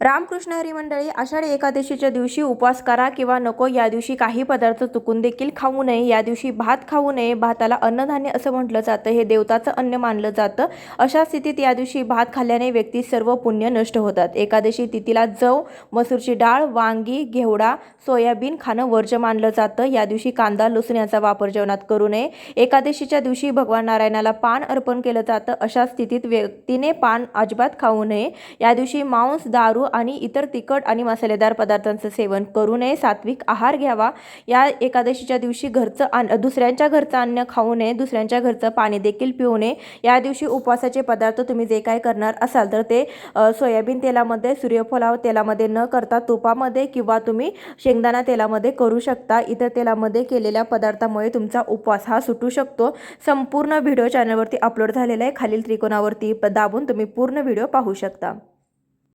रामकृष्ण हरी मंडळी, आषाढी एकादशीच्या दिवशी उपवास करा किंवा नको, या दिवशी काही पदार्थ चुकून देखील खाऊ नये। या दिवशी भात खाऊ नये। भाताला अन्नधान्य असं म्हटलं जातं, हे देवताचं अन्न मानलं जातं। अशा स्थितीत या दिवशी भात खाल्ल्याने व्यक्ती सर्व पुण्य नष्ट होतात। एकादशी तिथीला जव, मसूरची डाळ, वांगी, घेवडा, सोयाबीन खाणं वर्ज्य मानलं जातं। या दिवशी कांदा, लसूण याचा वापर जेवणात करू नये। एकादशीच्या दिवशी भगवान नारायणाला पान अर्पण केलं जातं। अशा स्थितीत व्यक्तीने पान अजिबात खाऊ नये। या दिवशी मांस, दारू आणि इतर तिखट आणि मसालेदार पदार्थांचं सेवन करू नये। सात्विक आहार घ्यावा। या एकादशीच्या दिवशी दुसऱ्यांच्या घरचं अन्न खाऊ नये। दुसऱ्यांच्या घरचं पाणी देखील पिऊ नये। या दिवशी उपवासाचे पदार्थ तुम्ही जे काय करणार असाल तर ते सोयाबीन तेलामध्ये, सूर्यफूल तेलामध्ये न करता तुपामध्ये किंवा तुम्ही शेंगदाणा तेलामध्ये करू शकता। इतर तेलामध्ये केलेल्या पदार्थामुळे तुमचा उपवास हा सुटू शकतो। संपूर्ण व्हिडिओ चॅनलवरती अपलोड झालेला आहे। खालील त्रिकोणावरती दाबून तुम्ही पूर्ण व्हिडिओ पाहू शकता।